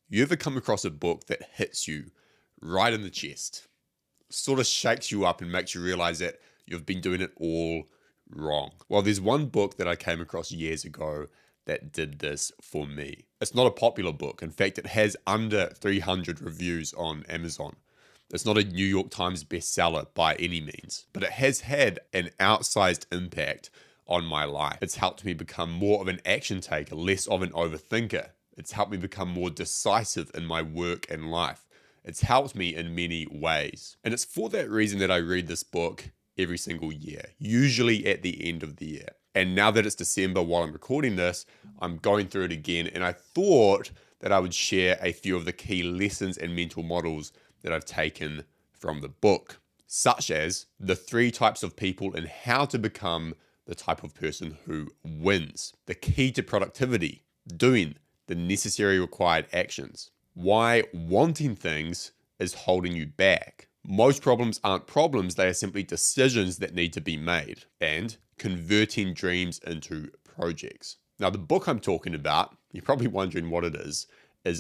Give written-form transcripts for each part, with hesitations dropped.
You ever come across a book that hits you right in the chest, sort of shakes you up and makes you realize that you've been doing it all wrong? Well, there's one book that I came across years ago that did this for me. It's not a popular book. In fact, it has under 300 reviews on Amazon. It's not a New York Times bestseller by any means, but it has had an outsized impact on my life. It's helped me become more of an action taker, less of an overthinker. It's helped me become more decisive in my work and life. It's helped me in many ways. And it's for that reason that I read this book every single year, usually at the end of the year. And now that it's December while I'm recording this, I'm going through it again. And I thought that I would share a few of the key lessons and mental models that I've taken from the book, such as the 3 types of people and how to become the type of person who wins, the key to productivity, doing the necessary required actions, why wanting things is holding you back. Most problems aren't problems, they are simply decisions that need to be made, and converting dreams into projects. Now, the book I'm talking about, you're probably wondering what it is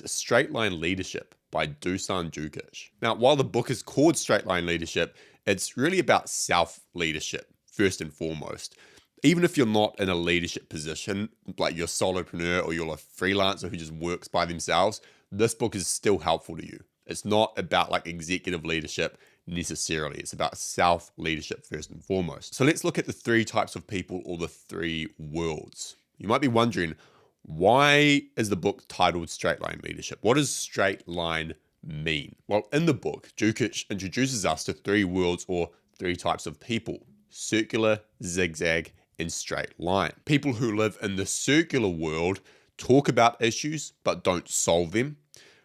Straight Line Leadership by Dusan Jukic. Now, while the book is called Straight Line Leadership, it's really about self-leadership, first and foremost. Even if you're not in a leadership position, like you're a solopreneur or you're a freelancer who just works by themselves, this book is still helpful to you. It's not about like executive leadership necessarily. It's about self-leadership first and foremost. So let's look at the 3 types of people or the 3 worlds. You might be wondering, why is the book titled Straight Line Leadership? What does straight line mean? Well, in the book, Jukic introduces us to 3 worlds or 3 types of people: circular, zigzag, and straight line. People who live in the circular world talk about issues but don't solve them.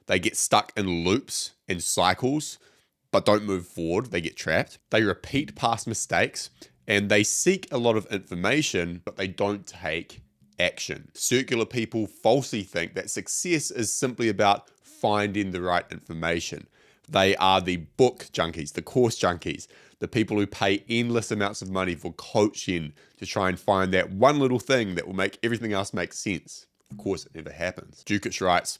They get stuck in loops and cycles but don't move forward. They get trapped. They repeat past mistakes and they seek a lot of information but they don't take action. Circular people falsely think that success is simply about finding the right information. They are the book junkies, the course junkies, the people who pay endless amounts of money for coaching to try and find that one little thing that will make everything else make sense. Of course, it never happens. Jukic writes,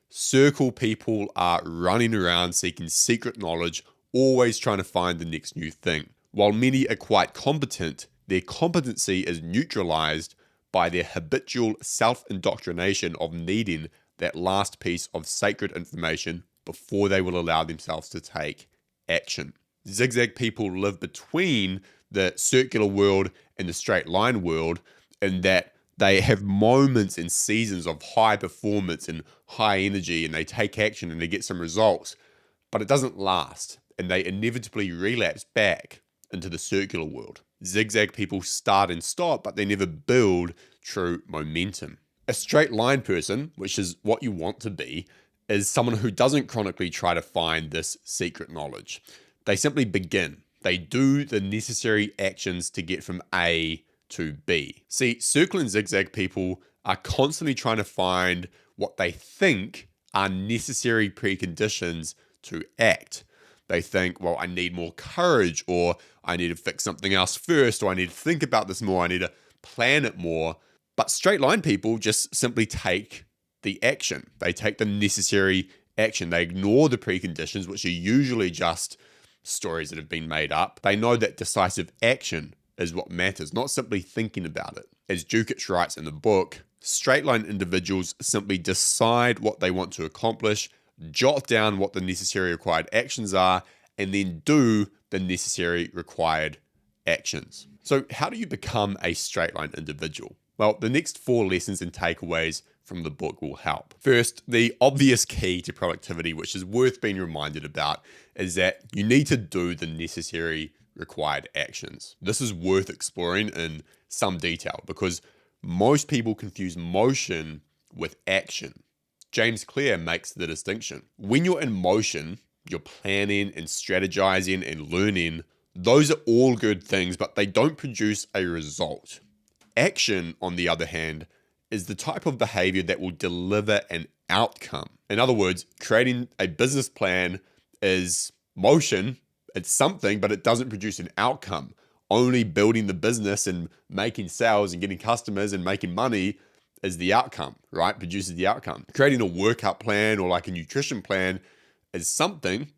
circle people are running around seeking secret knowledge, always trying to find the next new thing. While many are quite competent, their competency is neutralized by their habitual self-indoctrination of needing that last piece of sacred information before they will allow themselves to take action. Zigzag people live between the circular world and the straight line world in that they have moments and seasons of high performance and high energy, and they take action and they get some results, but it doesn't last, and they inevitably relapse back into the circular world. Zigzag people start and stop, but they never build true momentum. A straight line person, which is what you want to be, is someone who doesn't chronically try to find this secret knowledge. They simply begin. They do the necessary actions to get from A to B. See, circle and zigzag people are constantly trying to find what they think are necessary preconditions to act. They think, well, I need more courage, or I need to fix something else first, or I need to think about this more, I need to plan it more. But straight line people just simply take the action. They take the necessary action. They ignore the preconditions, which are usually just stories that have been made up. They know that decisive action is what matters, not simply thinking about it. As Jukic writes in the book, straight line individuals simply decide what they want to accomplish, jot down what the necessary required actions are, and then do the necessary required actions. So how do you become a straight line individual? Well, the next 4 lessons and takeaways from the book will help. First, the obvious key to productivity, which is worth being reminded about, is that you need to do the necessary required actions. This is worth exploring in some detail because most people confuse motion with action. James Clear makes the distinction. When you're in motion, you're planning and strategizing and learning. Those are all good things, but they don't produce a result. Action, on the other hand, is the type of behavior that will deliver an outcome. In other words, creating a business plan is motion. It's something, but it doesn't produce an outcome. Only building the business and making sales and getting customers and making money is the outcome, right? Produces the outcome. Creating a workout plan or like a nutrition plan is something,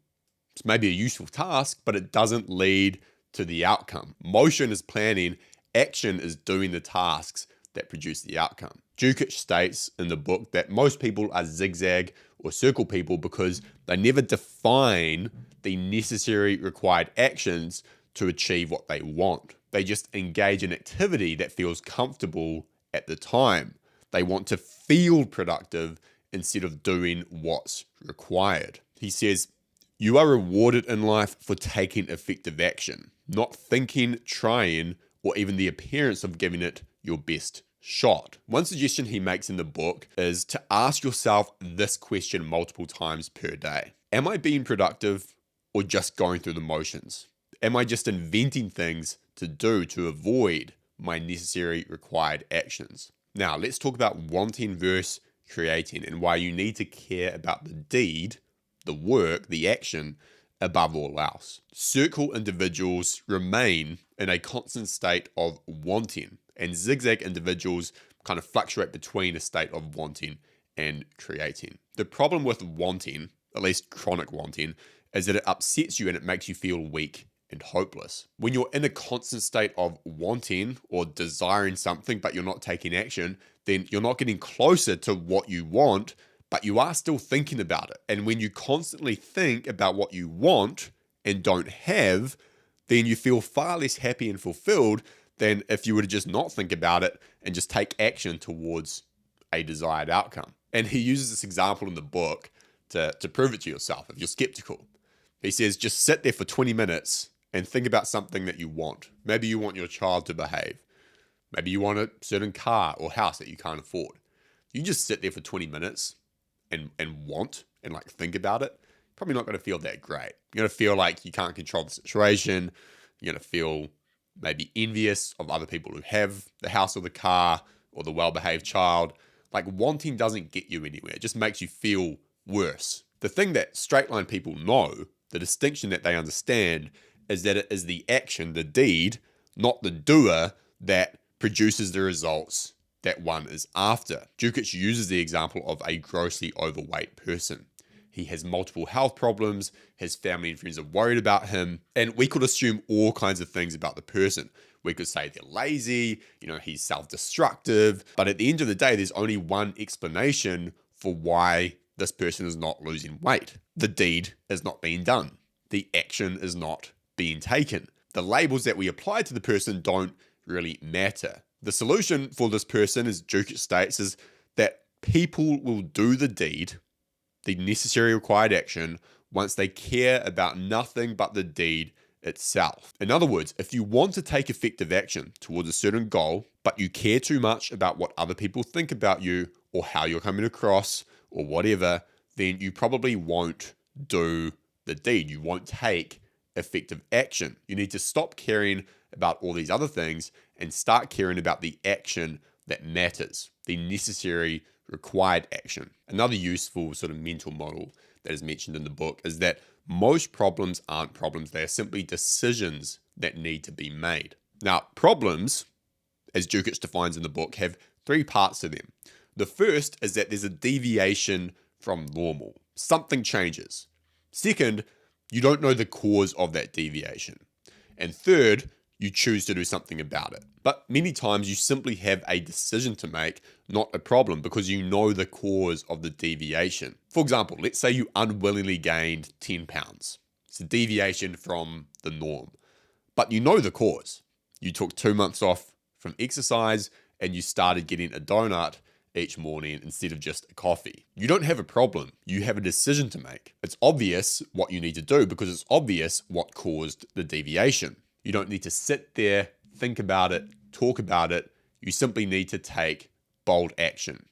it's maybe a useful task, but it doesn't lead to the outcome. Motion is planning, action is doing the tasks that produce the outcome. Dukic states in the book that most people are zigzag or circle people because they never define the necessary required actions to achieve what they want. They just engage in activity that feels comfortable at the time. They want to feel productive instead of doing what's required. He says, you are rewarded in life for taking effective action, not thinking, trying, or even the appearance of giving it your best shot. One suggestion he makes in the book is to ask yourself this question multiple times per day. Am I being productive or just going through the motions? Am I just inventing things to do to avoid my necessary required actions? Now, let's talk about wanting versus creating and why you need to care about the deed, the work, the action above all else. Circle individuals remain in a constant state of wanting, and zigzag individuals kind of fluctuate between a state of wanting and creating. The problem with wanting, at least chronic wanting, is that it upsets you and it makes you feel weak and hopeless. When you're in a constant state of wanting or desiring something, but you're not taking action, then you're not getting closer to what you want, but you are still thinking about it. And when you constantly think about what you want and don't have, then you feel far less happy and fulfilled than if you were to just not think about it and just take action towards a desired outcome. And he uses this example in the book to prove it to yourself if you're skeptical. He says, just sit there for 20 minutes and think about something that you want. Maybe you want your child to behave. Maybe you want a certain car or house that you can't afford. You just sit there for 20 minutes and want and like think about it. Probably not going to feel that great. You're going to feel like you can't control the situation. You're going to feel maybe envious of other people who have the house or the car or the well-behaved child. Like wanting doesn't get you anywhere. It just makes you feel worse. The thing that straight line people know, the distinction that they understand, is that it is the action, the deed, not the doer, that produces the results that one is after. Dukic uses the example of a grossly overweight person. He has multiple health problems, his family and friends are worried about him, and we could assume all kinds of things about the person. We could say they're lazy, he's self-destructive, but at the end of the day, there's only one explanation for why this person is not losing weight. The deed is not being done. The action is not being taken. The labels that we apply to the person don't really matter. The solution for this person, as Dukic states, is that people will do the deed, the necessary required action, once they care about nothing but the deed itself. In other words, if you want to take effective action towards a certain goal, but you care too much about what other people think about you or how you're coming across or whatever, then you probably won't do the deed. You won't take effective action. You need to stop caring about all these other things and start caring about the action that matters, the necessary required action. Another useful sort of mental model that is mentioned in the book is that most problems aren't problems. They are simply decisions that need to be made. Now, problems, as Dukic defines in the book, have three parts to them. The first is that there's a deviation from normal. Something changes. Second, you don't know the cause of that deviation. And third, you choose to do something about it. But many times you simply have a decision to make, not a problem, because you know the cause of the deviation. For example, let's say you unwillingly gained 10 pounds. It's a deviation from the norm. But you know the cause. You took 2 months off from exercise and you started getting a donut each morning instead of just a coffee. You don't have a problem. You have a decision to make. It's obvious what you need to do because it's obvious what caused the deviation. You don't need to sit there, think about it, talk about it. You simply need to take bold action.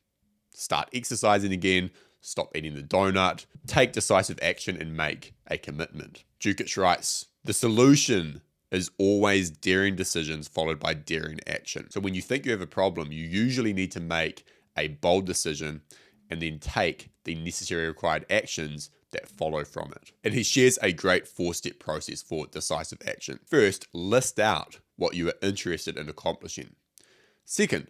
Start exercising again, stop eating the donut, take decisive action and make a commitment. Dukic writes, the solution is always daring decisions followed by daring action. So when you think you have a problem, you usually need to make a bold decision and then take the necessary required actions that follow from it. And he shares a great 4-step process for decisive action. First, list out what you are interested in accomplishing. Second,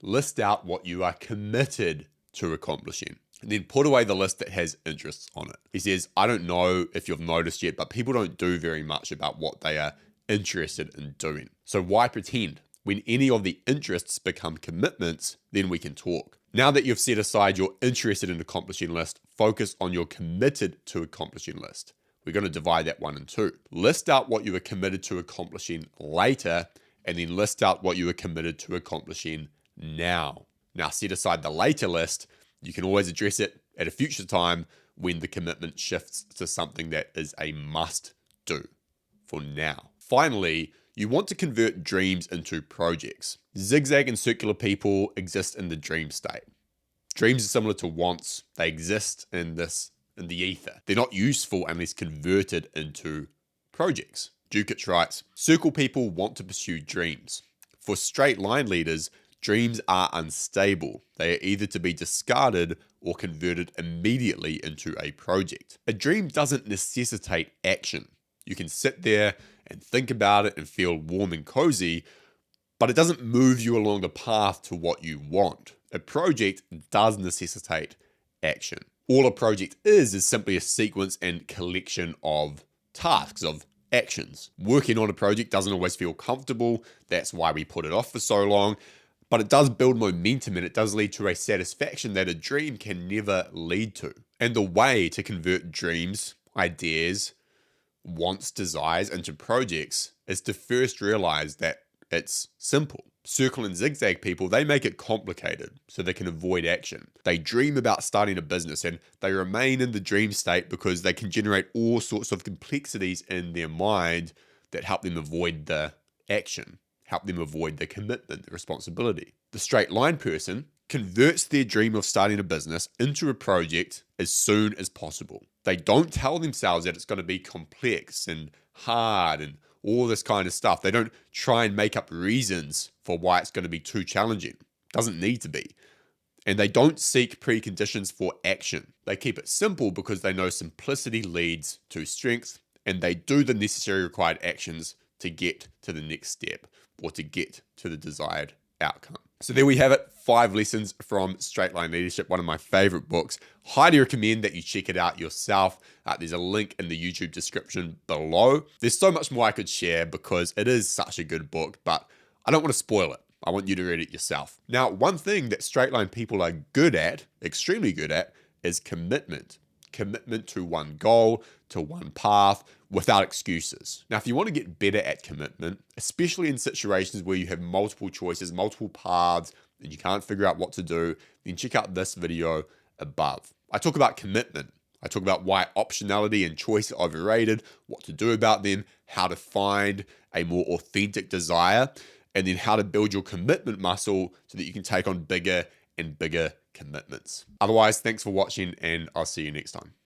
list out what you are committed to accomplishing. And then put away the list that has interests on it. He says, I don't know if you've noticed yet, but people don't do very much about what they are interested in doing. So why pretend? When any of the interests become commitments, then we can talk. Now that you've set aside your interested in accomplishing list, focus on your committed to accomplishing list. We're going to divide that one in two. List out what you are committed to accomplishing later, and then list out what you are committed to accomplishing now. Now set aside the later list. You can always address it at a future time when the commitment shifts to something that is a must do for now. Finally, you want to convert dreams into projects. Zigzag and circular people exist in the dream state. Dreams are similar to wants. They exist in the ether. They're not useful unless converted into projects. Dukic writes, circle people want to pursue dreams. For straight line leaders, dreams are unstable. They are either to be discarded or converted immediately into a project. A dream doesn't necessitate action. You can sit there and think about it and feel warm and cozy, but it doesn't move you along the path to what you want. A project does necessitate action. All a project is simply a sequence and collection of tasks, of actions. Working on a project doesn't always feel comfortable. That's why we put it off for so long. But it does build momentum and it does lead to a satisfaction that a dream can never lead to. And the way to convert dreams, ideas, wants, desires into projects is to first realize that it's simple. Circle and zigzag people, they make it complicated so they can avoid action. They dream about starting a business and they remain in the dream state because they can generate all sorts of complexities in their mind that help them avoid the action, help them avoid the commitment, the responsibility. The straight line person converts their dream of starting a business into a project as soon as possible. They don't tell themselves that it's going to be complex and hard and all this kind of stuff. They don't try and make up reasons for why it's going to be too challenging. It doesn't need to be. And they don't seek preconditions for action. They keep it simple because they know simplicity leads to strength, and they do the necessary required actions to get to the next step or to get to the desired outcome. So there we have it, 5 lessons from Straight Line Leadership, one of my favorite books. Highly recommend that you check it out yourself. There's a link in the YouTube description below. There's so much more I could share because it is such a good book, but I don't want to spoil it. I want you to read it yourself. Now, one thing that straight line people are good at, extremely good at, is commitment. Commitment to one goal, to one path, without excuses. Now, if you want to get better at commitment, especially in situations where you have multiple choices, multiple paths, and you can't figure out what to do, then check out this video above. I talk about commitment. I talk about why optionality and choice are overrated, what to do about them, how to find a more authentic desire, and then how to build your commitment muscle so that you can take on bigger and bigger commitments. Otherwise, thanks for watching, and I'll see you next time.